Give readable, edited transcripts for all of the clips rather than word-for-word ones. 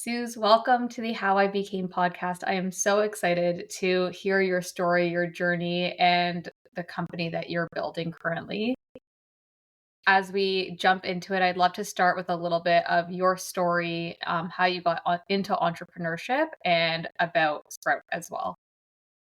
Suze, welcome to the How I Became podcast. I am so excited to hear your story, your journey, and the company that you're building currently. As we jump into it, I'd love to start with a little bit of your story, how you got into entrepreneurship, and about Sprout as well.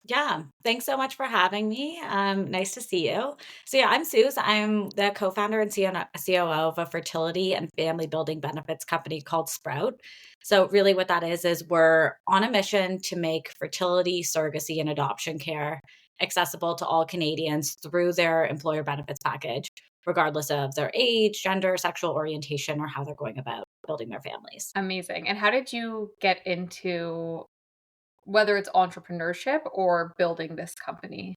Yeah, thanks so much for having me. Nice to see you. So yeah, I'm Suze. I'm the co-founder and COO of a fertility and family building benefits company called Sprout. So really what that is we're on a mission to make fertility, surrogacy, and adoption care accessible to all Canadians through their employer benefits package, regardless of their age, gender, sexual orientation, or how they're going about building their families. Amazing. And how did you get into whether it's entrepreneurship or building this company?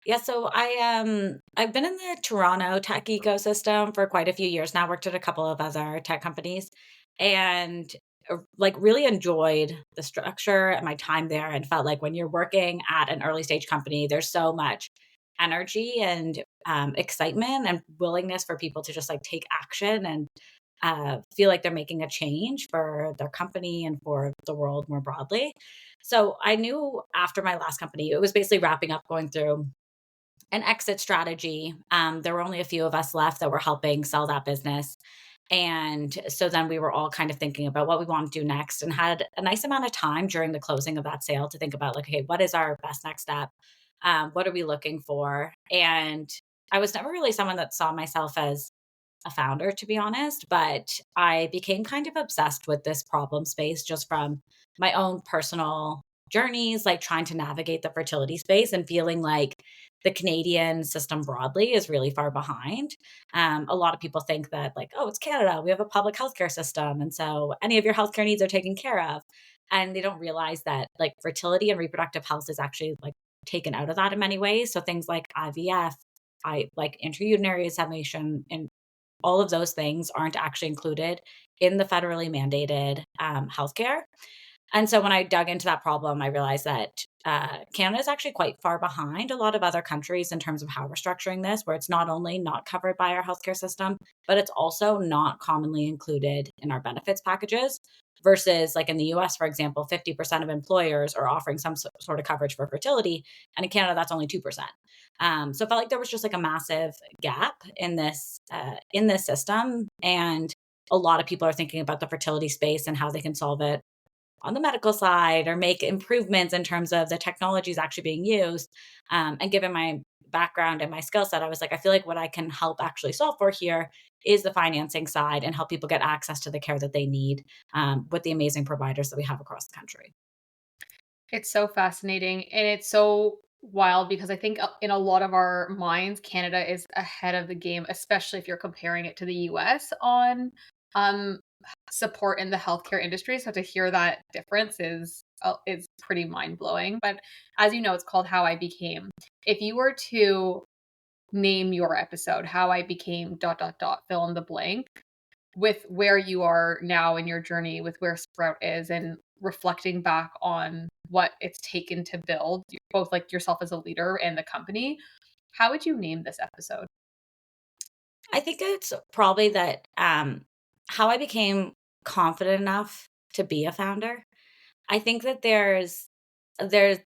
Yeah, so I've been in the Toronto tech ecosystem for quite a few years now, worked at a couple of other tech companies and like really enjoyed the structure and my time there and felt like when you're working at an early stage company, there's so much energy and excitement and willingness for people to just like take action and feel like they're making a change for their company and for the world more broadly. So I knew after my last company, it was basically wrapping up going through an exit strategy. There were only a few of us left that were helping sell that business. And so then we were all kind of thinking about what we want to do next and had a nice amount of time during the closing of that sale to think about, like, okay, what is our best next step? What are we looking for? And I was never really someone that saw myself as a founder, to be honest, but I became kind of obsessed with this problem space just from my own personal journeys, like trying to navigate the fertility space and feeling like the Canadian system broadly is really far behind. A lot of people think that, like, oh, it's Canada, we have a public healthcare system. And so any of your healthcare needs are taken care of. And they don't realize that, like, fertility and reproductive health is actually like taken out of that in many ways. So things like IVF, I like intrauterine insemination and all of those things aren't actually included in the federally mandated healthcare. And so when I dug into that problem, I realized that Canada is actually quite far behind a lot of other countries in terms of how we're structuring this, where it's not only not covered by our healthcare system, but it's also not commonly included in our benefits packages. Versus, like in the US, for example, 50% of employers are offering some sort of coverage for fertility. And in Canada, that's only 2%. So I felt like there was just like a massive gap in this system. And a lot of people are thinking about the fertility space and how they can solve it on the medical side or make improvements in terms of the technologies actually being used. And given my background and my skill set, I was like, I feel like what I can help actually solve for here is the financing side and help people get access to the care that they need with the amazing providers that we have across the country. It's so fascinating and it's so wild because I think in a lot of our minds, Canada is ahead of the game, especially if you're comparing it to the US on um, support in the healthcare industry. So to hear that difference is pretty mind blowing. But as you know, it's called How I Became. If you were to name your episode, How I Became dot dot dot fill in the blank, with where you are now in your journey with where Sprout is and reflecting back on what it's taken to build both like yourself as a leader and the company, how would you name this episode? I think it's probably that how I became confident enough to be a founder. I think that there's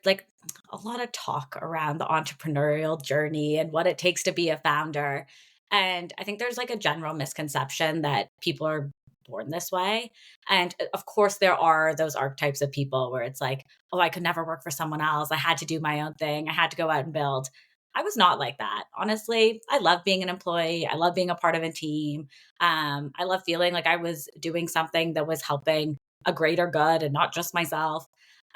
like a lot of talk around the entrepreneurial journey and what it takes to be a founder. And I think there's like a general misconception that people are born this way. And of course, there are those archetypes of people where it's like, oh, I could never work for someone else. I had to do my own thing. I had to go out and build. I was not like that. Honestly, I love being an employee. I love being a part of a team. I love feeling like I was doing something that was helping a greater good and not just myself.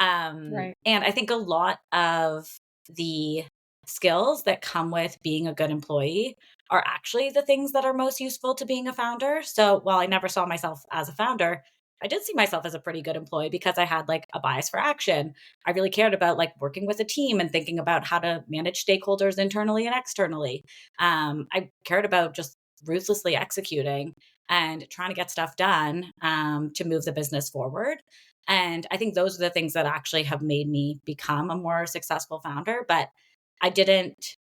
Right. And I think a lot of the skills that come with being a good employee are actually the things that are most useful to being a founder. So while I never saw myself as a founder, I did see myself as a pretty good employee because I had like a bias for action. I really cared about like working with a team and thinking about how to manage stakeholders internally and externally. I cared about just ruthlessly executing and trying to get stuff done to move the business forward. And I think those are the things that actually have made me become a more successful founder. But I didn't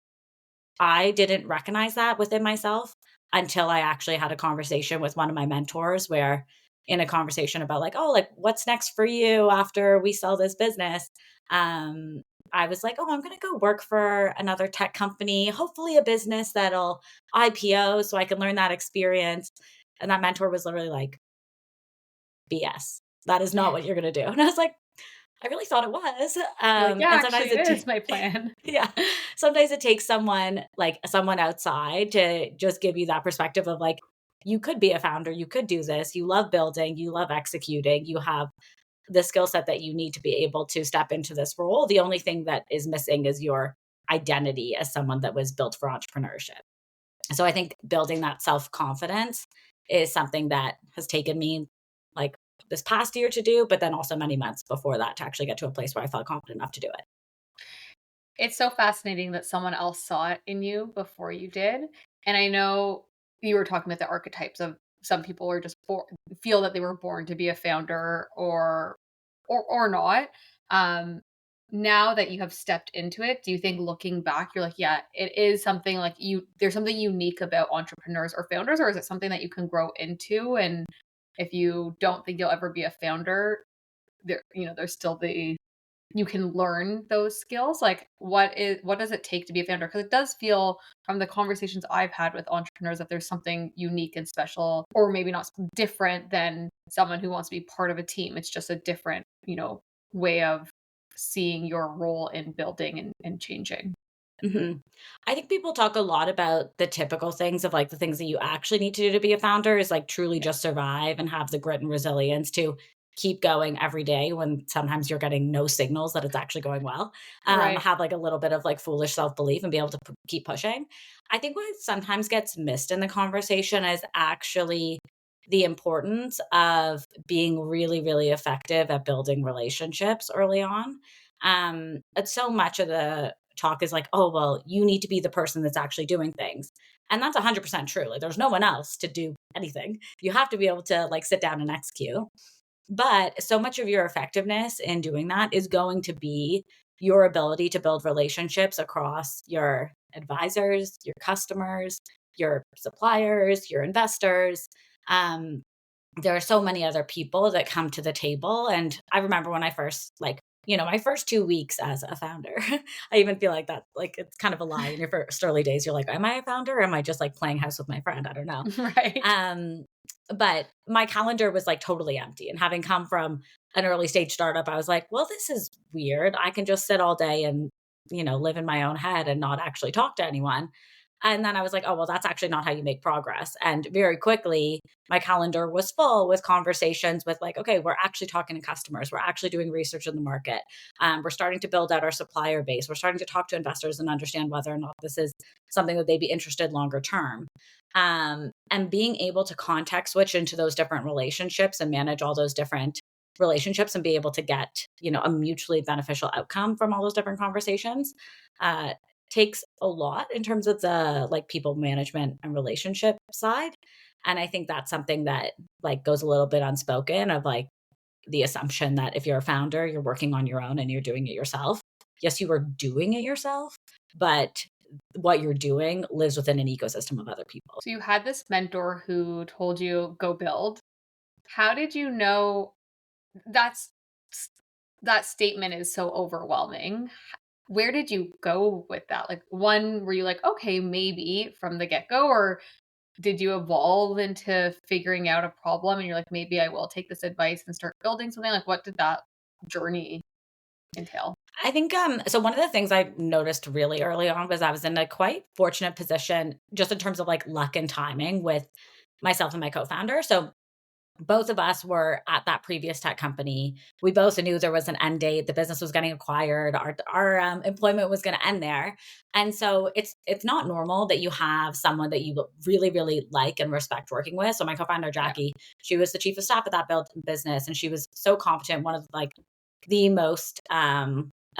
I didn't recognize that within myself until I actually had a conversation with one of my mentors where in a conversation about like, oh, like what's next for you after we sell this business? Um, I was like, oh, I'm going to go work for another tech company, hopefully a business that'll IPO so I can learn that experience. And that mentor was literally like, BS. That is not what you're going to do. And I was like, I really thought it was. You're like, "Yeah, And actually, sometimes it is my plan." yeah, sometimes it takes someone like someone outside to just give you that perspective of like, you could be a founder, you could do this, you love building, you love executing, you have the skill set that you need to be able to step into this role. The only thing that is missing is your identity as someone that was built for entrepreneurship. So I think building that self confidence is something that has taken me like this past year to do, but then also many months before that to actually get to a place where I felt confident enough to do it. It's so fascinating that someone else saw it in you before you did, and I know you were talking about the archetypes of some people are just feel that they were born to be a founder or not. Um, Now that you have stepped into it, do you think looking back, you're like, "Yeah, it is something like there's something unique about entrepreneurs or founders," or is it something that you can grow into, and if you don't think you'll ever be a founder, there's still the you can learn those skills? Like, what does it take to be a founder? Because it does feel from the conversations I've had with entrepreneurs that there's something unique and special, or maybe not different than someone who wants to be part of a team. It's just a different, way of seeing your role in building and changing. Mhm. I think people talk a lot about the typical things of like the things that you actually need to do to be a founder is like truly Yeah. just survive and have the grit and resilience to keep going every day when sometimes you're getting no signals that it's actually going well. Right. Have like a little bit of like foolish self belief and be able to keep pushing. I think what sometimes gets missed in the conversation is actually the importance of being really, really effective at building relationships early on. It's so much of the talk is like, oh, well, you need to be the person that's actually doing things. And that's 100% true. Like, there's no one else to do anything. You have to be able to like sit down and execute. But so much of your effectiveness in doing that is going to be your ability to build relationships across your advisors, your customers, your suppliers, your investors. Um, there are so many other people that come to the table. And I remember when I first, like, my first 2 weeks as a founder, I even feel like that, like, it's kind of a lie in your first early days. You're like, am I a founder? Or am I just like playing house with my friend? I don't know. Right. Um, but my calendar was like totally empty. And having come from an early stage startup, I was like, well, this is weird. I can just sit all day and, live in my own head and not actually talk to anyone. And then I was like, oh, well, that's actually not how you make progress. And very quickly, my calendar was full with conversations with like, okay, we're actually talking to customers. We're actually doing research in the market. We're starting to build out our supplier base. We're starting to talk to investors and understand whether or not this is something that they'd be interested longer term. And being able to context switch into those different relationships and manage all those different relationships and be able to get, a mutually beneficial outcome from all those different conversations. Uh, Takes a lot in terms of the like people management and relationship side. And I think that's something that like goes a little bit unspoken of like the assumption that if you're a founder, you're working on your own and you're doing it yourself. Yes, you are doing it yourself, but what you're doing lives within an ecosystem of other people. So you had this mentor who told you go build. How did you know that's that statement is so overwhelming? Where did you go with that? Like, one, were you like, "Okay, maybe," from the get-go, or did you evolve into figuring out a problem and you're like, "Maybe I will take this advice and start building something?" Like, what did that journey entail? I think so one of the things I noticed really early on was I was in a quite fortunate position just in terms of like luck and timing with myself and my co-founder. So both of us were at that previous tech company. We both knew there was an end date. The business was getting acquired. Our employment was going to end there, and so it's not normal that you have someone that you really really like and respect working with. So my co-founder Yeah, Jackie, she was the chief of staff at that build business, and she was so competent. One of like the most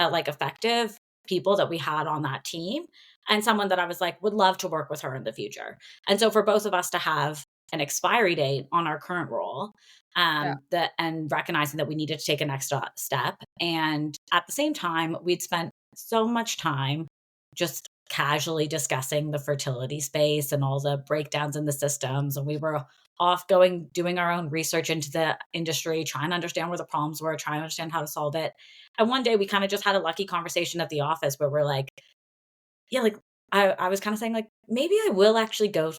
like effective people that we had on that team, and someone that I was like would love to work with her in the future. And so for both of us to have an expiry date on our current role, yeah. that and recognizing that we needed to take a next step. And at the same time, we'd spent so much time just casually discussing the fertility space and all the breakdowns in the systems. And we were off going, doing our own research into the industry, trying to understand where the problems were, trying to understand how to solve it. And one day we kind of just had a lucky conversation at the office where we're like, yeah, like I was kind of saying like, maybe I will actually go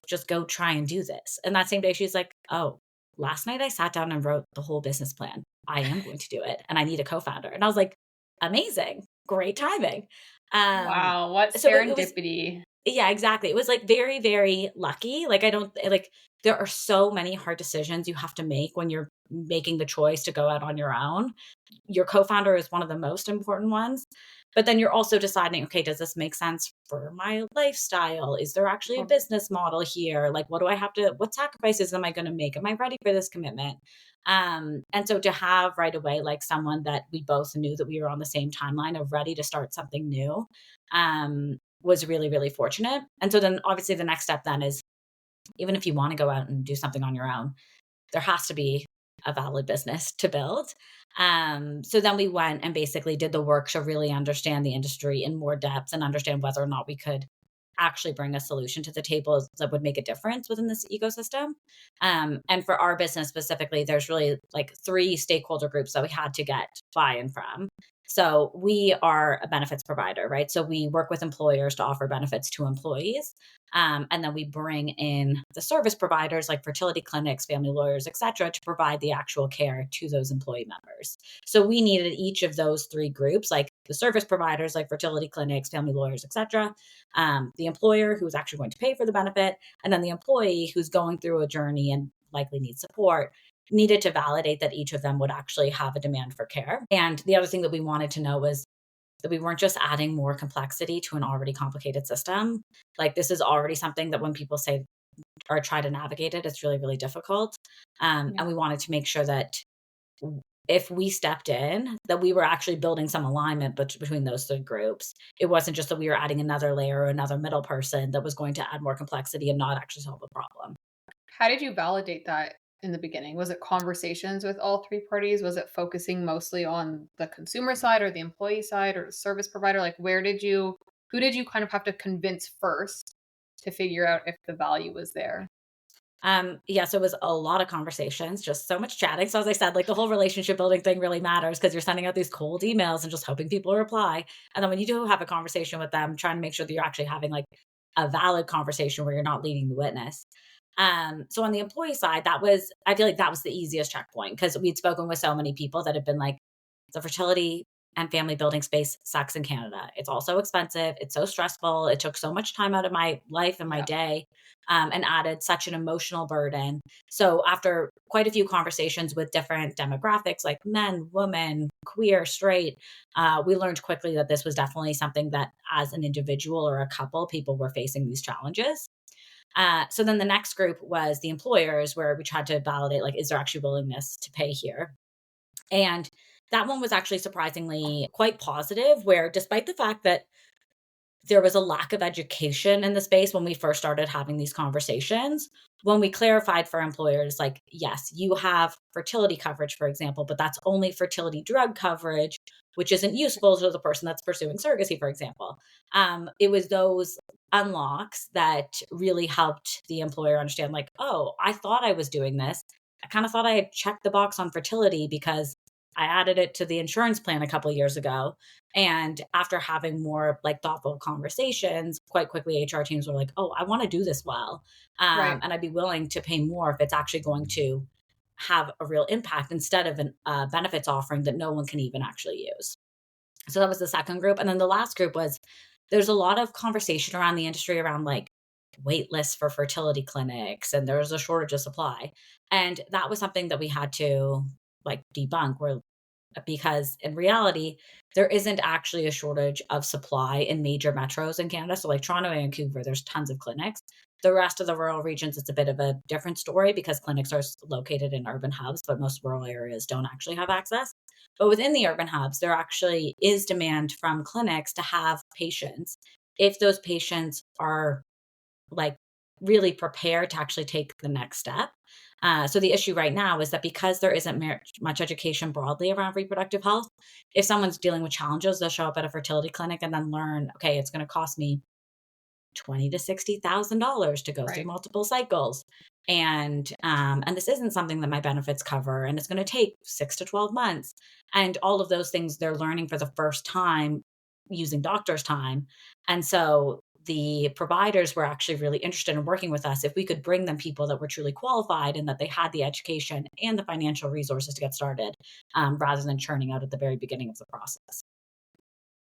try and do this. And that same day she's like, oh, last night I sat down and wrote the whole business plan. I am going to do it. And I need a co-founder. And I was like, amazing, great timing. Um, Wow, what so it was serendipity. yeah, exactly. It was, like, very, very lucky. Like, I don't like, there are so many hard decisions you have to make when you're making the choice to go out on your own. Your co-founder is one of the most important ones, but then you're also deciding, "Okay, does this make sense for my lifestyle? Is there actually a business model here? Like, what sacrifices am I gonna make? Am I ready for this commitment?" And so to have right away, like, someone that we both knew that we were on the same timeline of ready to start something new, was really, really fortunate. And so then obviously the next step then is even if you want to go out and do something on your own, there has to be a valid business to build. So then we went and basically did the work to really understand the industry in more depth and understand whether or not we could actually bring a solution to the table that would make a difference within this ecosystem. And for our business specifically, there's really like three stakeholder groups that we had to get buy-in from. So we are a benefits provider, right? So we work with employers to offer benefits to employees. And then we bring in the service providers like fertility clinics, family lawyers, et cetera, to provide the actual care to those employee members. So we needed each of those three groups, like the service providers, like fertility clinics, family lawyers, et cetera, the employer who's actually going to pay for the benefit, and then the employee who's going through a journey and likely needs support, needed to validate that each of them would actually have a demand for care. And the other thing that we wanted to know was that we weren't just adding more complexity to an already complicated system. Like this is already something that when people say or try to navigate it, it's really, really difficult. Yeah. And we wanted to make sure that if we stepped in, that we were actually building some alignment between those three groups. It wasn't just that we were adding another layer or another middle person that was going to add more complexity and not actually solve the problem. How did you validate that in the beginning? Was it conversations with all 3 parties? Was it focusing mostly on the consumer side or the employee side or the service provider? Like, who did you kind of have to convince first to figure out if the value was there? Yeah, so it was a lot of conversations, just so much chatting. So as I said, like the whole relationship building thing really matters because you're sending out these cold emails and just hoping people reply. And then when you do have a conversation with them, trying to make sure that you're actually having like a valid conversation where you're not leading the witness. So on the employee side, I feel like that was the easiest checkpoint because we'd spoken with so many people that had been like, the fertility and family building space sucks in Canada. It's also expensive. It's so stressful. It took so much time out of my life and my Yeah, day, and added such an emotional burden. So after quite a few conversations with different demographics like men, women, queer, straight, we learned quickly that this was definitely something that as an individual or a couple, people were facing these challenges. So then the next group was the employers, where we tried to validate, like, is there actually willingness to pay here? And that one was actually surprisingly quite positive, where despite the fact that there was a lack of education in the space when we first started having these conversations, when we clarified for employers, like, yes, you have fertility coverage, for example, but that's only fertility drug coverage, which isn't useful to the person that's pursuing surrogacy, for example. It was those unlocks that really helped the employer understand, like, oh, I thought I was doing this. I kind of thought I had checked the box on fertility because I added it to the insurance plan a couple of years ago. And after having more like thoughtful conversations, quite quickly HR teams were like, "Oh, I want to do this well, right. and I'd be willing to pay more if it's actually going to have a real impact instead of an benefits offering that no one can even actually use." So that was the second group, and then the last group was there's a lot of conversation around the industry around like wait lists for fertility clinics, and there's a shortage of supply, and that was something that we had to like debunk. Where because in reality, there isn't actually a shortage of supply in major metros in Canada. So, like Toronto and Vancouver, there's tons of clinics. The rest of the rural regions, it's a bit of a different story because clinics are located in urban hubs, but most rural areas don't actually have access. But within the urban hubs, there actually is demand from clinics to have patients if those patients are like really prepared to actually take the next step. So the issue right now is that because there isn't much education broadly around reproductive health, if someone's dealing with challenges, they'll show up at a fertility clinic and then learn, okay, it's going to cost me 20 to $60,000 to go through Right. multiple cycles. And this isn't something that my benefits cover, and it's going to take 6 to 12 months. And all of those things they're learning for the first time using doctor's time. And so the providers were actually really interested in working with us if we could bring them people that were truly qualified and that they had the education and the financial resources to get started, rather than churning out at the very beginning of the process.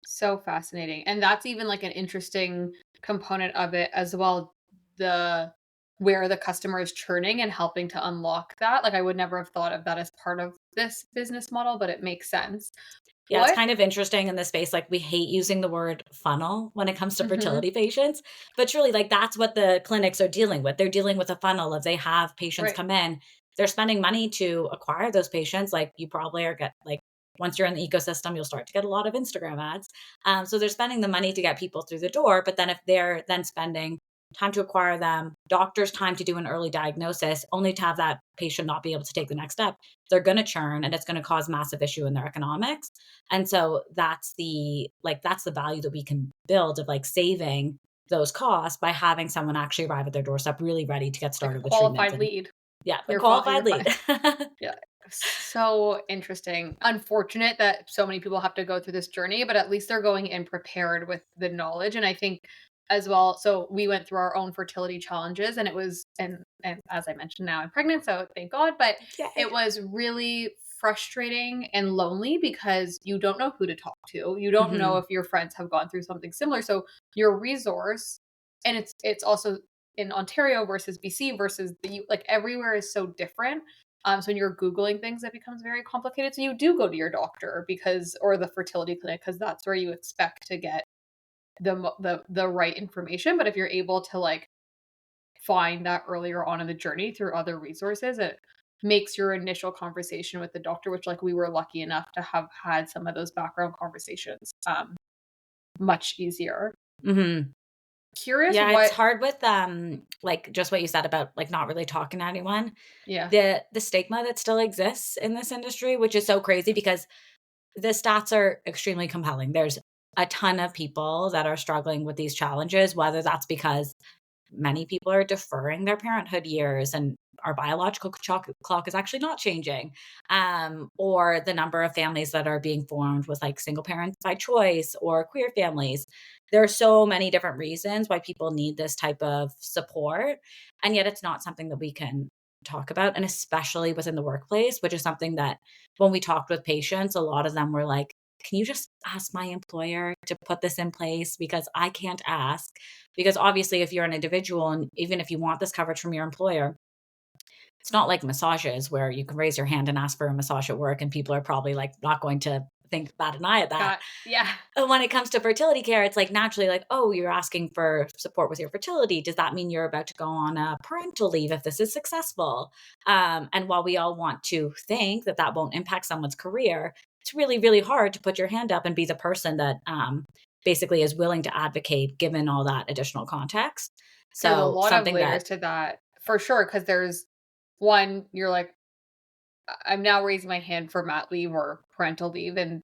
So fascinating. And that's even like an interesting component of it as well. The where the customer is churning and helping to unlock that. Like I would never have thought of that as part of this business model, but it makes sense. Yeah, it's What kind of interesting in this space. Like, we hate using the word funnel when it comes to Mhm. fertility patients, but truly, like, that's what the clinics are dealing with. They're dealing with a funnel of they have patients Right. come in, they're spending money to acquire those patients. Like, you probably are get like once you're in the ecosystem, you'll start to get a lot of Instagram ads. So they're spending the money to get people through the door, but then if they're then spending time to acquire them, doctors time to do an early diagnosis, only to have that patient not be able to take the next step, they're going to churn and it's going to cause massive issue in their economics. And so that's the value that we can build of like saving those costs by having someone actually arrive at their doorstep really ready to get Like a started with treatments. qualified And lead. yeah, a You're qualified fine. lead. Yeah. So interesting. Unfortunate that so many people have to go through this journey, but at least they're going in prepared with the knowledge. And I think as well, so we went through our own fertility challenges and it was and as I mentioned now I'm pregnant, so thank God, but Yay. it was really frustrating and lonely because you don't know who to talk to. You don't know Hmm. if your friends have gone through something similar. So your resource and it's also in Ontario versus BC versus like everywhere is so different. So when you're Googling things, it becomes very complicated. So you do go to your doctor because, or the fertility clinic, because that's where you expect to get the right information. But if you're able to like find that earlier on in the journey through other resources, it makes your initial conversation with the doctor, which like we were lucky enough to have had some of those background conversations, much easier. Hmm. Curious Yeah, it's what, hard with like just what you said about like not really talking to anyone. yeah, The stigma that still exists in this industry, which is so crazy because the stats are extremely compelling. There's a ton of people that are struggling with these challenges, whether that's because many people are deferring their parenthood years and our biological clock is actually not changing, or the number of families that are being formed with like single parents by choice or queer families. There are so many different reasons why people need this type of support, and yet it's not something that we can talk about, and especially within the workplace, which is something that when we talked with patients, a lot of them were like, can you just ask my employer to put this in place because I can't ask. Because obviously, if you're an individual and even if you want this coverage from your employer, it's not like massages where you can raise your hand and ask for a massage at work and people are probably like not going to think bat an eye at that. yeah, And when it comes to fertility care, it's like naturally like, oh, you're asking for support with your fertility. Does that mean you're about to go on a parental leave if this is successful? And while we all want to think that that won't impact someone's career, it's really, really hard to put your hand up and be the person that basically is willing to advocate given all that additional context. there's a So lot of something layers that, to that for sure. Because there's one, you're like, I'm now raising my hand for mat leave or parental leave, and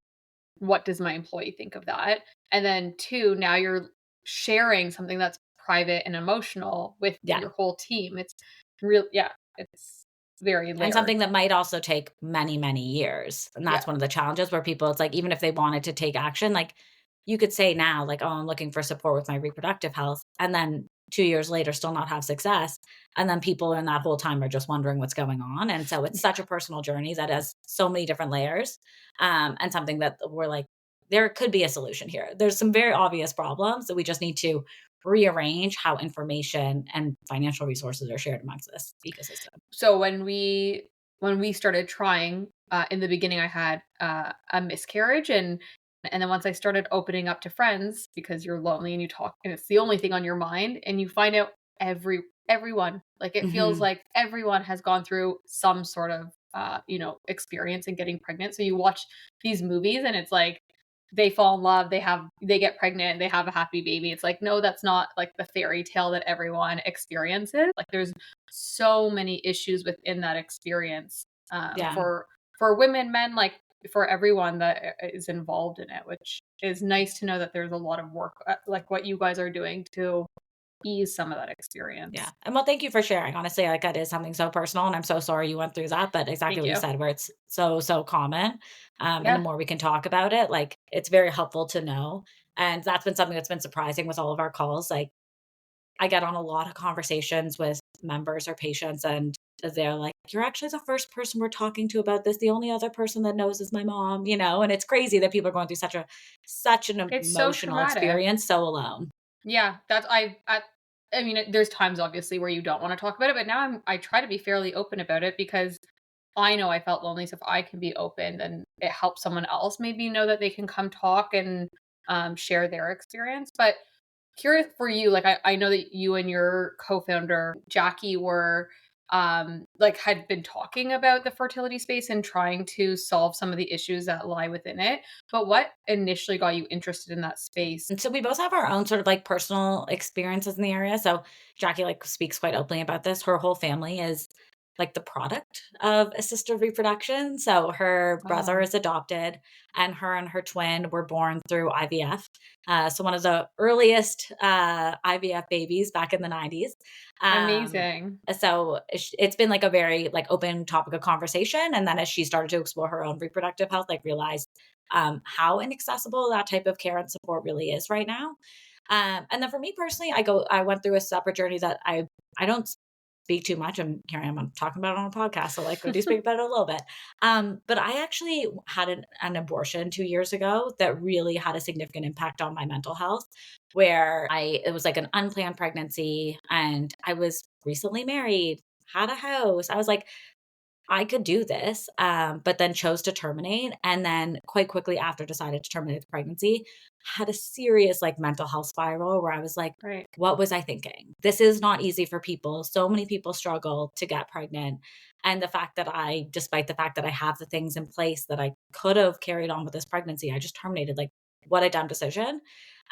what does my employee think of that? And then 2, now you're sharing something that's private and emotional with yeah. your whole team. It's real yeah, it's very And layered. something that might also take many, many years. And Yeah, that's one of the challenges where people, it's like, even if they wanted to take action, like you could say now, like, oh, I'm looking for support with my reproductive health. And then 2 years later, still not have success. And then people in that whole time are just wondering what's going on. And so it's such a personal journey that has so many different layers, and something that we're like, there could be a solution here. There's some very obvious problems that we just need to rearrange how information and financial resources are shared amongst this ecosystem. so when we started trying, in the beginning, I had, a miscarriage, and then once I started opening up to friends because you're lonely and you talk and it's the only thing on your mind, and you find out everyone, like, it feels Mhm. like everyone has gone through some sort of, experience in getting pregnant. So you watch these movies and it's like they fall in love, they get pregnant, they have a happy baby. It's like, no, that's not like the fairy tale that everyone experiences. Like there's so many issues within that experience, Yeah. for women, men, like for everyone that is involved in it, which is nice to know that there's a lot of work, like what you guys are doing to ease some of that Yeah. experience. And well, thank you for sharing. Honestly, like that is something so personal. And I'm so sorry you went through that. But exactly Thank what you you. said, where it's so, so common. And the Yeah, more we can talk about it, like it's very helpful to know. And that's been something that's been surprising with all of our calls. Like I get on a lot of conversations with members or patients, and they're like, "You're actually the first person we're talking to about this. The only other person that knows is my mom," you know, and it's crazy that people are going through such an it's so emotional traumatic. experience so alone. Yeah, that's I mean, there's times obviously where you don't wanna talk about it, but now I try to be fairly open about it because I know I felt lonely, so if I can be open, then it helps someone else maybe know that they can come talk and, share their experience. But curious for you, like, I know that you and your co-founder, Jackie, were, like, had been talking about the fertility space and trying to solve some of the issues that lie within it, but what initially got you interested in that space? And so we both have our own sort of like personal experiences in the area. So Jackie like speaks quite openly about this. Her whole family is like the product of assisted reproduction. So her brother Oh, is adopted, and her twin were born through IVF. So one of the earliest IVF babies back in the 90s. Um, amazing. so it's been like a very like open topic of conversation. And then as she started to explore her own reproductive health, like realized how inaccessible that type of care and support really is right now. And then for me personally, I went through a separate journey that I don't speak too much. And here I am, I'm talking about it on a podcast. So like I do speak about it a little bit. But I actually had an abortion 2 years ago that really had a significant impact on my mental health, where it was like an unplanned pregnancy, and I was recently married, had a house. I was like, I could do this, but then chose to terminate. And then quite quickly after decided to terminate the pregnancy, had a serious like mental health spiral where I was like, Right. what was I thinking? This is not easy for people. So many people struggle to get pregnant. And the fact that despite the fact that I have the things in place that I could have carried on with this pregnancy, I just terminated, like, what a dumb decision.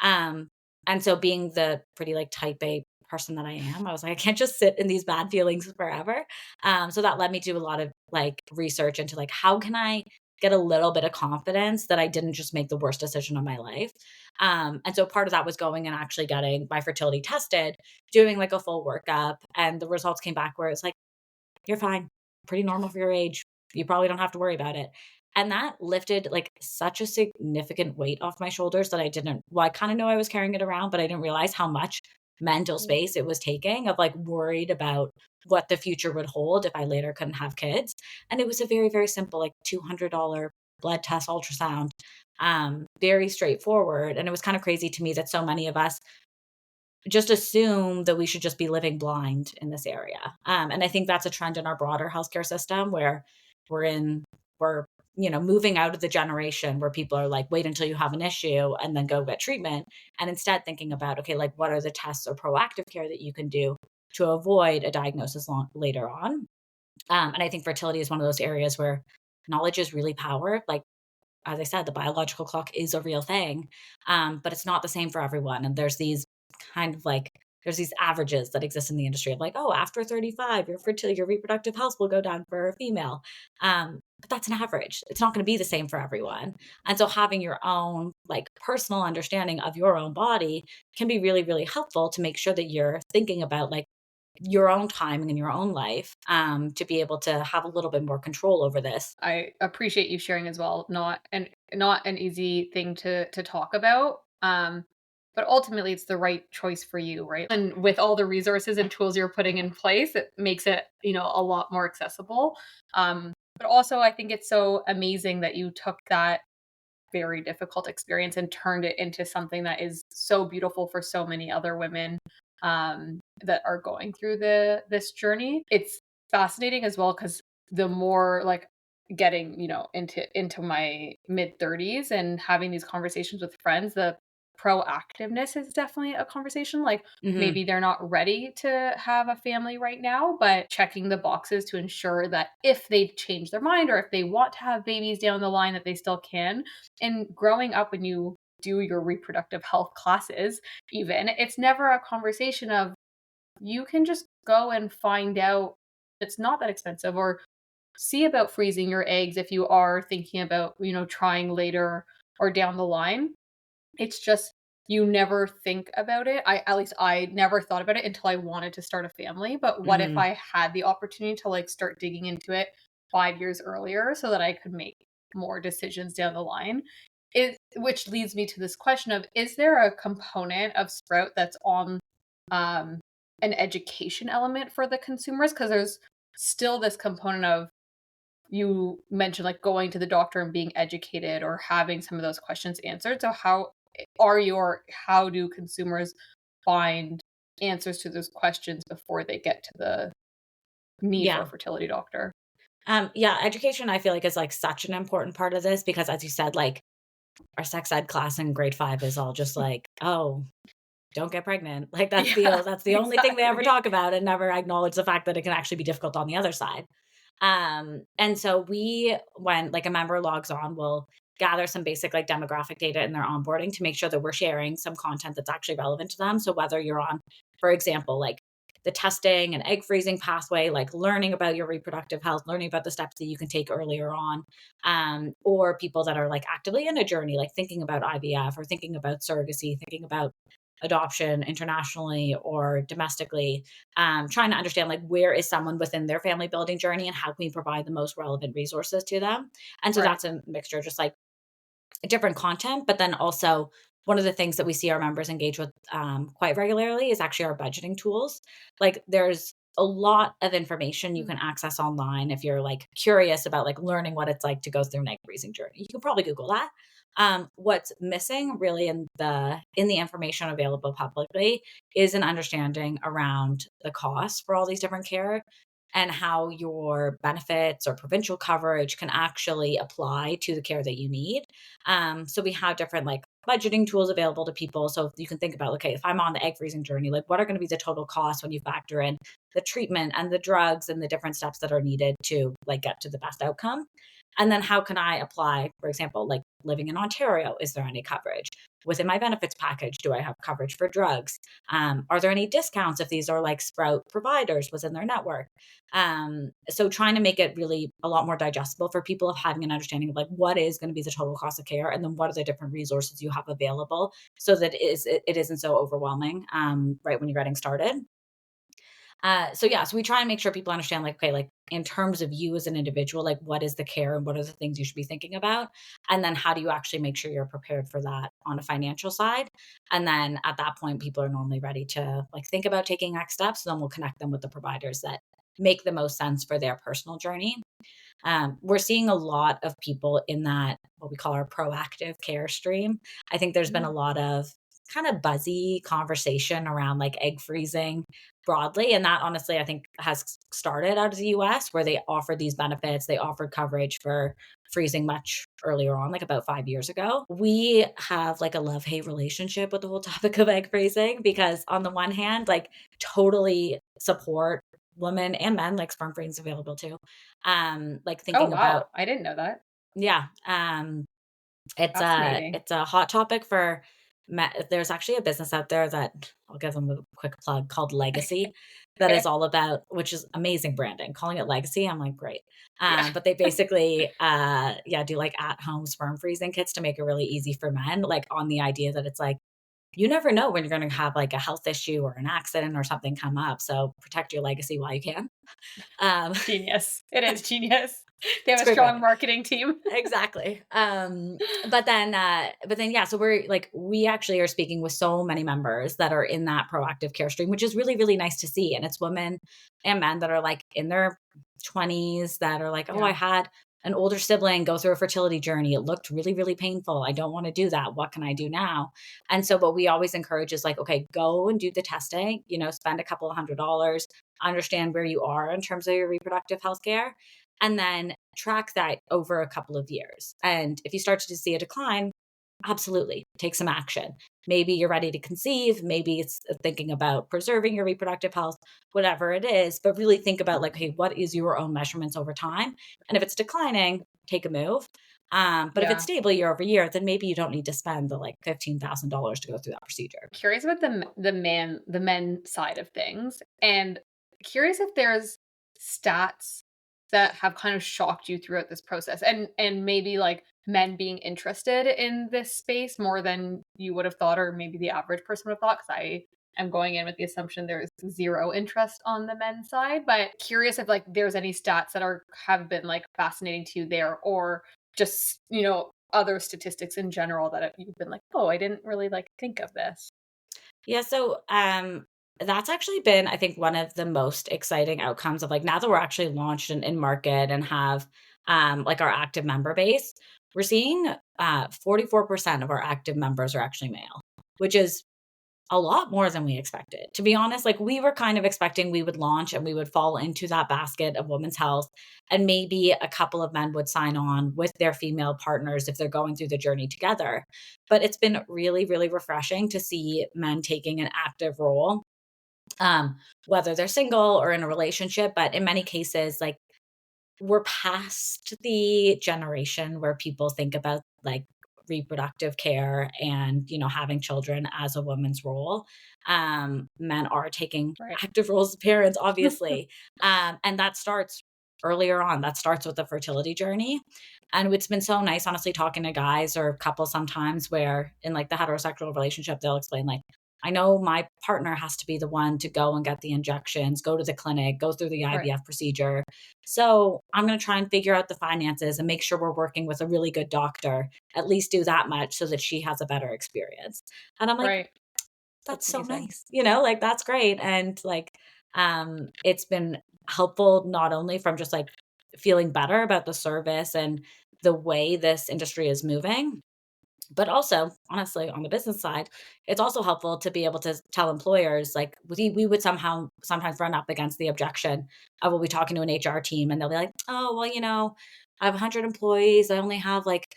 Um, and so being the pretty like type A person that I am, I was like, I can't just sit in these bad feelings forever. So that led me to a lot of like research into like how can I get a little bit of confidence that I didn't just make the worst decision of my life. And so part of that was going and actually getting my fertility tested, doing like a full workup, and the results came back where it's like, you're fine, pretty normal for your age. You probably don't have to worry about it. And that lifted like such a significant weight off my shoulders that I didn't, well, I kind of know I was carrying it around, but I didn't realize how much mental Mm. space it was taking of like worried about what the future would hold if I later couldn't have kids. And it was a very, very simple, like $200 blood test ultrasound, very straightforward. And it was kind of crazy to me that so many of us just assume that we should just be living blind in this area. And I think that's a trend in our broader healthcare system where we're in, we're, moving out of the generation where people are like, wait until you have an issue and then go get treatment. And instead thinking about, okay, like what are the tests or proactive care that you can do to avoid a diagnosis later on? And I think fertility is one of those areas where knowledge is really power. Like, as I said, the biological clock is a real thing, but it's not the same for everyone. And there's these kind of like there's these averages that exist in the industry of like, oh, after 35, your fertility, your reproductive health will go down for a female. But that's an average. It's not going to be the same for everyone. And so having your own like personal understanding of your own body can be really, really helpful to make sure that you're thinking about like your own timing in your own life, to be able to have a little bit more control over this. I appreciate you sharing as well. Not an easy thing to talk about. But ultimately it's the right choice for you, right? And with all the resources and tools you're putting in place, it makes it, a lot more accessible. But also I think it's so amazing that you took that very difficult experience and turned it into something that is so beautiful for so many other women that are going through this journey. It's fascinating as well because the more like getting into my mid 30s and having these conversations with friends, the proactiveness is definitely a conversation. Like Mhm. maybe they're not ready to have a family right now, but checking the boxes to ensure that if they change their mind or if they want to have babies down the line that they still can. And growing up, when you do your reproductive health classes, even, it's never a conversation of you can just go and find out it's not that expensive, or see about freezing your eggs if you are thinking about, trying later or down the line. It's just you never think about it. At least I never thought about it until I wanted to start a family. But what if Mhm. I had the opportunity to like start digging into it 5 years earlier so that I could make more decisions down the line? Which leads me to this question of, is there a component of Sprout that's on um, an education element for the consumers? Because there's still this component of, you mentioned like going to the doctor and being educated or having some of those questions answered. So how do consumers find answers to those questions before they get to the need for a Yeah. fertility doctor? Yeah, education I feel like is like such an important part of this because as you said, like our sex ed class in grade 5 is all just like, "Oh, don't get pregnant." Like Yeah, that's the only thing they ever exactly. talk about and never acknowledge the fact that it can actually be difficult on the other side. And so when like a member logs on, we'll gather some basic like demographic data in their onboarding to make sure that we're sharing some content that's actually relevant to them. So whether you're on, for example, like the testing and egg freezing pathway, like learning about your reproductive health, learning about the steps that you can take earlier on, or people that are like actively in a journey, like thinking about IVF or thinking about surrogacy, thinking about adoption internationally or domestically, trying to understand like where is someone within their family building journey and how can we provide the most relevant resources to them. And so Right. that's a mixture, just like different content, but then also one of the things that we see our members engage with quite regularly is actually our budgeting tools. Like there's a lot of information you Mm. can access online if you're like curious about like learning what it's like to go through an egg freezing journey. You can probably Google that. What's missing really in the information available publicly is an understanding around the costs for all these different care and how your benefits or provincial coverage can actually apply to the care that you need. So we have different like budgeting tools available to people. So you can think about, okay, if I'm on the egg freezing journey, like what are going to be the total costs when you factor in the treatment and the drugs and the different steps that are needed to like get to the best outcome? And then how can I apply, for example, like living in Ontario, is there any coverage? Within my benefits package, do I have coverage for drugs? Are there any discounts if these are like Sprout providers within their network? So trying to make it really a lot more digestible for people of having an understanding of like what is going to be the total cost of care and then what are the different resources you have available so that it isn't so overwhelming right when you're getting started. So yeah, so we try and make sure people understand like, okay, like in terms of you as an individual, like what is the care and what are the things you should be thinking about? And then how do you actually make sure you're prepared for that on a financial side? And then at that point, people are normally ready to like think about taking next steps. Then we'll connect them with the providers that make the most sense for their personal journey. We're seeing a lot of people in that, what we call our proactive care stream. I think there's been Mm. a lot of kind of buzzy conversation around like egg freezing broadly. And that honestly, I think has started out of the US where they offered these benefits. They offered coverage for freezing much earlier on, like about 5 years ago. We have like a love hate relationship with the whole topic of egg freezing because, on the one hand, like totally support women and men, like sperm freezing is available too. Like Oh, thinking about, wow. I didn't know that. yeah, Fascinating. it's a hot topic for there's actually a business out there that I'll give them a quick plug called Legacy that is Okay. all about, which is amazing branding. Calling it Legacy, I'm like, great. Yeah. But they basically yeah, do like at-home sperm freezing kits to make it really easy for men, like on the idea that it's like you never know when you're going to have like a health issue or an accident or something come up. So protect your legacy while you can. Um, Genius. It is genius. They have it's a great strong branding. marketing team. Exactly. But then yeah, so we actually are speaking with so many members that are in that proactive care stream, which is really, really nice to see. And it's women and men that are like in their 20s that are like, oh, I Yeah. had an older sibling go through a fertility journey. It looked really, really painful. I don't want to do that. What can I do now? And so what we always encourage is like, okay, go and do the testing, spend a couple of $100, understand where you are in terms of your reproductive health care and then track that over a couple of years. And if you start to see a decline, absolutely take some action. Maybe you're ready to conceive, maybe it's thinking about preserving your reproductive health, whatever it is, but really think about like, hey, what is your own measurements over time? And if it's declining, take a move. But if it's Yeah. stable year over year, then maybe you don't need to spend the like $15,000 to go through that procedure. Curious about the men side of things, and curious if there's stats that have kind of shocked you throughout this process, and maybe like men being interested in this space more than you would have thought, or maybe the average person would have thought, because I am going in with the assumption there's zero interest on the men's side. But curious if like there's any stats that are have been like fascinating to you there, or just, other statistics in general that you've been like, oh, I didn't really like think of this. Yeah, so that's actually been, I think, one of the most exciting outcomes of like now that we're actually launched in market and have like our active member base, we're seeing 44% of our active members are actually male, which is a lot more than we expected. To be honest, like we were kind of expecting we would launch and we would fall into that basket of women's health, and maybe a couple of men would sign on with their female partners if they're going through the journey together. But it's been really, really refreshing to see men taking an active role, whether they're single or in a relationship. But in many cases, like we're past the generation where people think about like reproductive care and having children as a woman's role. Men are taking Right. active roles as parents, obviously, and that starts earlier on. That starts with the fertility journey. And it's been so nice, honestly, talking to guys or couples sometimes where in like the heterosexual relationship, they'll explain like, I know my partner has to be the one to go and get the injections, go to the clinic, go through the Right. IVF procedure. So I'm going to try and figure out the finances and make sure we're working with a really good doctor, at least do that much so that she has a better experience. And I'm like, Right. That's that's so amazing. nice, like that's great. And like, it's been helpful not only from just like feeling better about the service and the way this industry is moving, but also, honestly, on the business side, it's also helpful to be able to tell employers, like, we would somehow sometimes run up against the objection. I will be talking to an HR team and they'll be like, oh, well, I have 100 employees. I only have like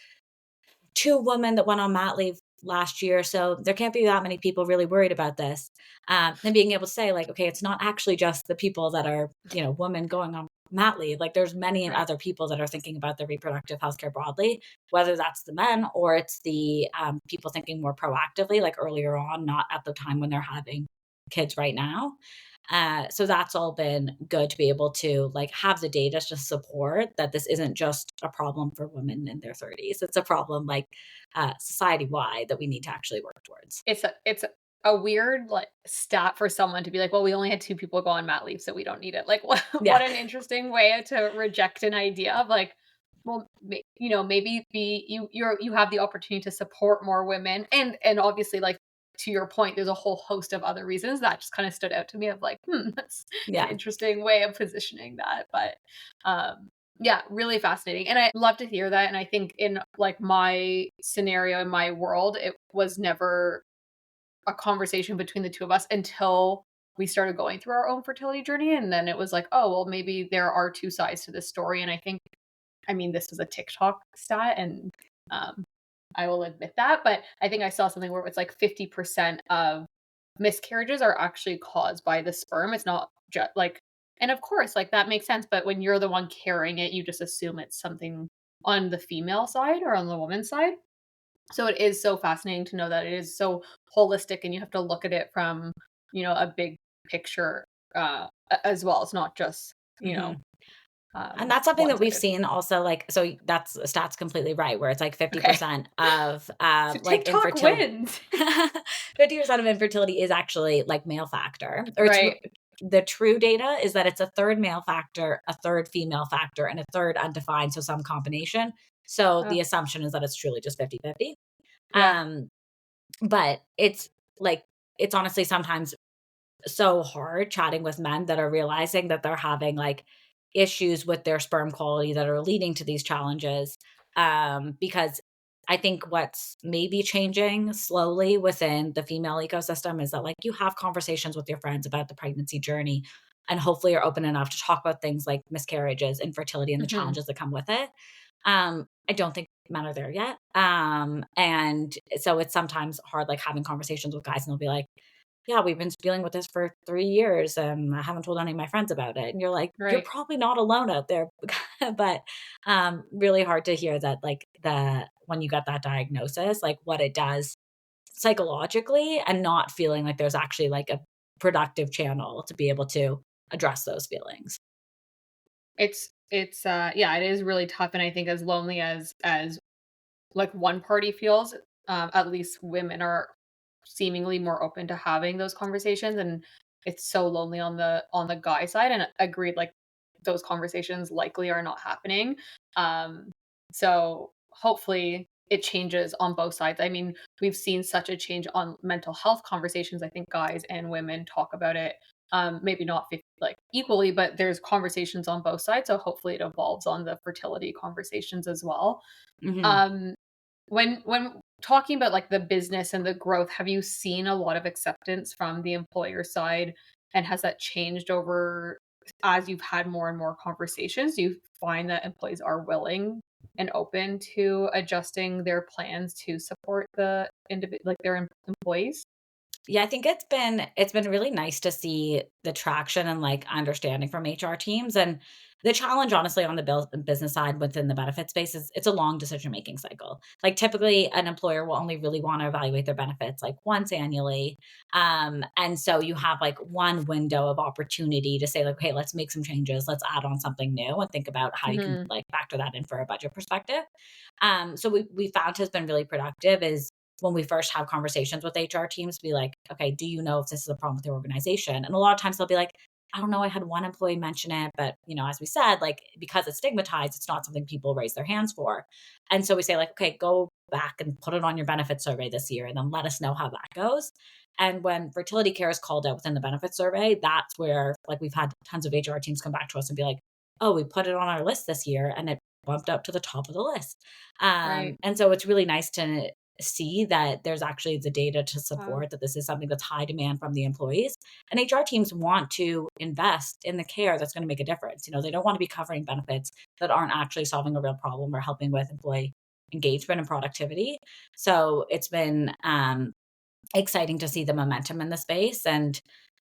2 women that went on mat leave last year, so there can't be that many people really worried about this. And being able to say, like, okay, it's not actually just the people that are, women going on mat leave. Like, there's many Right. other people that are thinking about their reproductive healthcare broadly, whether that's the men or it's the people thinking more proactively, like earlier on, not at the time when they're having kids right now. So that's all been good to be able to like have the data to support that this isn't just a problem for women in their 30s. It's a problem like society wide that we need to actually work towards. It's a weird, like, stat for someone to be like, "Well, we only had 2 people go on mat leave, so we don't need it." Like, what Yeah. an interesting way to reject an idea of, like, well, maybe you have the opportunity to support more women, and obviously, like, to your point, there's a whole host of other reasons that just kinda stood out to me of like, that's an Yeah. interesting way of positioning that, but, yeah, really fascinating, and I love to hear that, and I think in, like, my scenario, in my world, it was never a conversation between the 2 of us until we started going through our own fertility journey, and then it was like, "Oh, well, maybe there are 2 sides to this story," and I mean, this is a TikTok stat, and, um, I will admit that, but I think I saw something where it's like 50% of miscarriages are actually caused by the sperm. It's not just like, and of course, like, that makes sense, but when you're the one carrying it, you just assume it's something on the female side or on the woman's side. So it is so fascinating to know that it is so holistic and you have to look at it from, a big picture, as well. It's not just, Mhm. And that's something one that we've sided. seen also, like, so that's stats completely right, where it's like Okay. 50% of So like TikTok infertility. wins. 50% of infertility is actually like male factor, or Right. the true data is that it's a third male factor, a third female factor, and a third undefined, so some combination. So Oh, the assumption is that it's truly just 50-50. yeah. Um, but like, it's honestly sometimes so hard chatting with men that are realizing that they're having like issues with their sperm quality that are leading to these challenges. Because I think what's maybe changing slowly within the female ecosystem is that like you have conversations with your friends about the pregnancy journey, and hopefully you're open enough to talk about things like miscarriages, infertility, and the Mhm. challenges that come with it. I don't think men are there yet. And so it's sometimes hard like having conversations with guys and they'll be like, yeah, we've been dealing with this for 3 years, and I haven't told any of my friends about it. And you're like, "You're Right. probably not alone out there." But, really hard to hear that, like, when you get that diagnosis, like, what it does psychologically and not feeling like there's actually, like, a productive channel to be able to address those feelings. Yeah, it is really tough, and I think as lonely as like one party feels, at least women are seemingly more open to having those conversations, and it's so lonely on the guy side, and agreed, like, those conversations likely are not happening. Um, so hopefully it changes on both sides. I mean, we've seen such a change on mental health conversations. I think guys and women talk about it, maybe not like equally, but there's conversations on both sides. So hopefully it evolves on the fertility conversations as well. Mhm. Um, when talking about, like, the business and the growth, have you seen a lot of acceptance from the employer side, and has that changed over as you've had more and more conversations? Do you find that employees are willing and open to adjusting their plans to support the like, their employees? Yeah, I think it's been really nice to see the traction and, like, understanding from HR teams, and the challenge, honestly, on the business side within the benefit space is it's a long decision-making cycle. Like, typically, an employer will only really wanna evaluate their benefits, like, once annually, and so you have, like, one window of opportunity to say, like, "Okay, let's make some changes, let's add on something new, and think about how you can, Mhm. like, factor that in for a budget perspective." So we found has been really productive is when we first have conversations with HR teams, be like, okay, do you know if this is a problem with the organization? And a lot of times they'll be like, I don't know, I had one employee mention it, but as we said, like because it's stigmatized, it's not something people raise their hands for. And so we say, like, okay, go back and put it on your benefit survey this year and then let us know how that goes. And when fertility care is called out within the benefit survey, that's where like we've had tons of HR teams come back to us and be like, oh, we put it on our list this year and it bumped up to the top of the list. Right. And so it's really nice to see that there's actually the data to Wow. support that this is something that's high demand from the employees. And HR teams want to invest in the care that's going to make a difference. They don't want to be covering benefits that aren't actually solving a real problem or helping with employee engagement and productivity. So it's been exciting to see the momentum in the space. And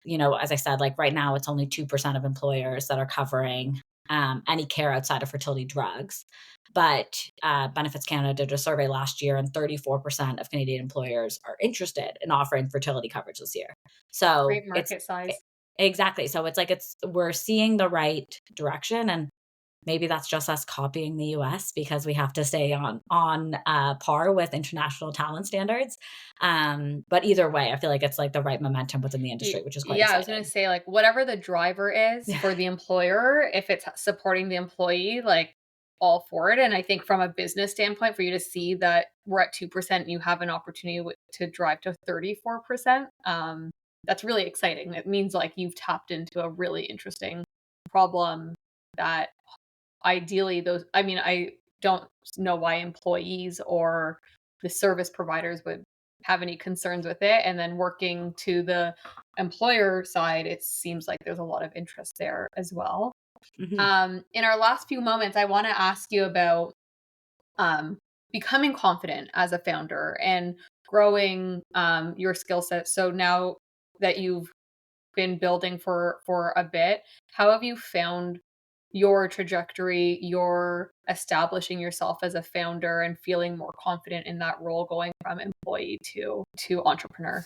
as I said, like right now, it's only 2% of employers that are covering any care outside of fertility drugs. But Benefits Canada did a survey last year, and 34% of Canadian employers are interested in offering fertility coverage this year. So Great it's market size. exactly. So it's like we're seeing the right direction, and maybe that's just us copying the US because we have to stay on par with international talent standards. But either way, I feel like it's like the right momentum within the industry, which is quite Yeah, I was gonna exciting. say, like, whatever the driver is Yeah. for the employer, if it's supporting the employee, like, all for it. And I think from a business standpoint, for you to see that we're at 2% and you have an opportunity to drive to 34%, that's really exciting. It means, like, you've tapped into a really interesting problem that ideally those I mean, I don't know why employees or the service providers would have any concerns with it, and then working to the employer side, it seems like there's a lot of interest there as well. Mhm. In our last few moments, I wanna ask you about, um, becoming confident as a founder and growing, your skill set. So now that you've been building for a bit, how have you found your trajectory, your establishing yourself as a founder and feeling more confident in that role going from employee to entrepreneur?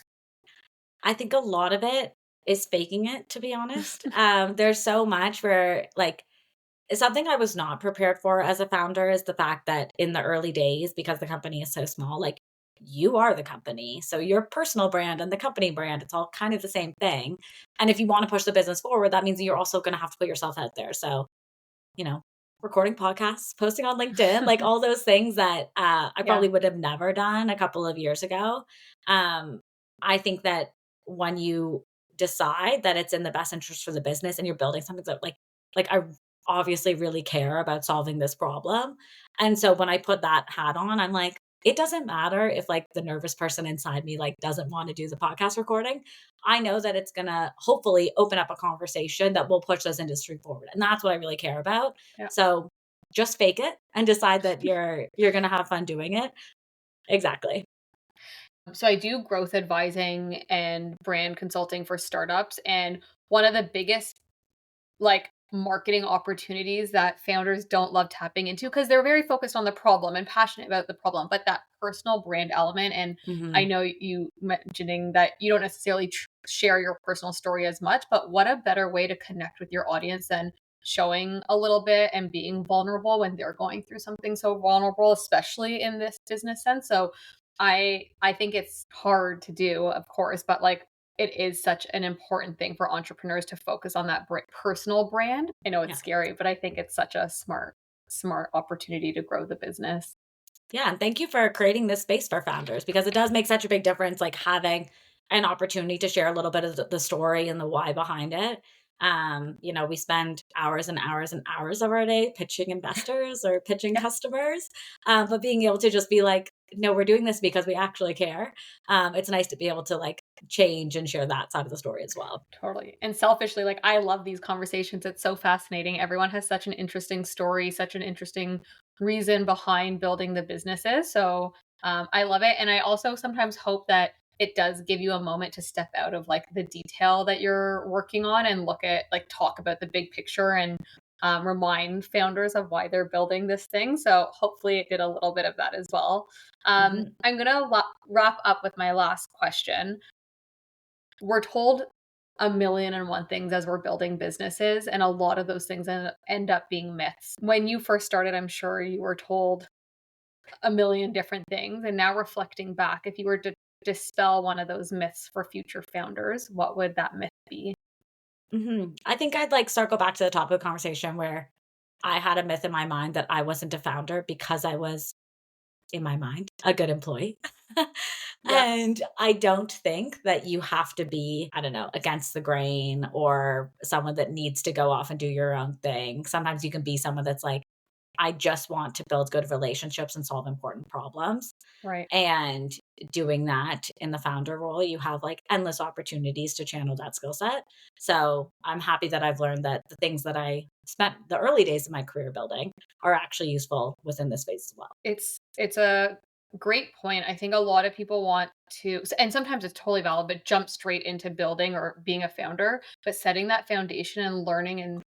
I think a lot of it is faking it, to be honest. There's so much where, like, something I was not prepared for as a founder is the fact that in the early days, because the company is so small, like, you are the company. So your personal brand and the company brand, it's all kind of the same thing. And if you want to push the business forward, that means you're also going to have to put yourself out there. So, you know, recording podcasts, posting on LinkedIn, like all those things that I Yeah, probably would have never done a couple of years ago. Um, I think that when you decide that it's in the best interest for the business and you're building something that like I obviously really care about solving this problem. And so when I put that hat on, I'm like, it doesn't matter if like the nervous person inside me like doesn't want to do the podcast recording. I know that it's going to hopefully open up a conversation that will push this industry forward. And that's what I really care about. yeah. So just fake it and decide that you're going to have fun doing it. Exactly. So I do growth advising and brand consulting for startups, and one of the biggest, like, marketing opportunities that founders don't love tapping into because they're very focused on the problem and passionate about the problem, but that personal brand element. And I Mhm. know you mentioning that you don't necessarily share your personal story as much, but what a better way to connect with your audience than showing a little bit and being vulnerable when they're going through something so vulnerable, especially in this business sense. So I think it's hard to do, of course, but like it is such an important thing for entrepreneurs to focus on that personal brand. I know it's Yeah. scary, but I think it's such a smart opportunity to grow the business. Yeah, and thank you for creating this space for founders because it does make such a big difference, like having an opportunity to share a little bit of the story and the why behind it. We spend hours and hours and hours of our day pitching investors or pitching Yeah. customers, but being able to just be like, no, we're doing this because we actually care. It's nice to be able to like change and share that side of the story as well. Totally. And selfishly, like I love these conversations. It's so fascinating. Everyone has such an interesting story, such an interesting reason behind building the businesses. So I love it. And I also sometimes hope that it does give you a moment to step out of like the detail that you're working on and look at like talk about the big picture and remind founders of why they're building this thing. So hopefully it did a little bit of that as well. Mhm. I'm going to wrap up with my last question. We're told a million and one things as we're building businesses, and a lot of those things end up being myths. When you first started, I'm sure you were told a million different things. And now reflecting back, if you were to dispel one of those myths for future founders, what would that myth be? I think I'd like circle back to the top of the conversation where I had a myth in my mind that I wasn't a founder because I was, in my mind, a good employee. Yeah, And I don't think that you have to be, I don't know, against the grain or someone that needs to go off and do your own thing. Sometimes you can be someone that's like, I just want to build good relationships and solve important problems. right. And doing that in the founder role, you have like endless opportunities to channel that skill set. So I'm happy that I've learned that the things that I spent the early days of my career building are actually useful within this space as well. It's a great point. I think a lot of people want to and sometimes it's totally valid, but jump straight into building or being a founder, but setting that foundation and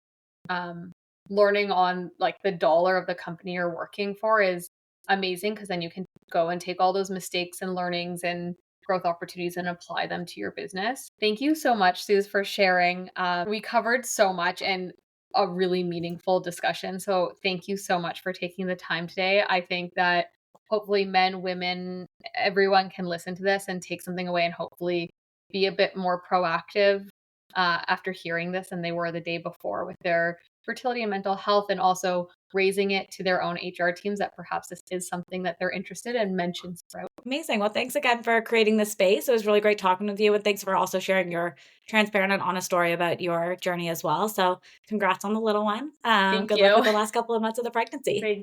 um, learning on like the dollar of the company you're working for is amazing because then you can go and take all those mistakes and learnings and growth opportunities and apply them to your business. Thank you so much, Suze, for sharing. We covered so much and a really meaningful discussion. So thank you so much for taking the time today. I think that hopefully men, women, everyone can listen to this and take something away and hopefully be a bit more proactive after hearing this than they were the day before with their fertility and mental health, and also raising it to their own HR teams that perhaps this is something that they're interested in. Mention Sprout. Amazing. Well, thanks again for creating this space. It was really great talking with you. And thanks for also sharing your transparent and honest story about your journey as well. So, congrats on the little one. Thank Good luck you. with the last couple of months of the pregnancy. Thank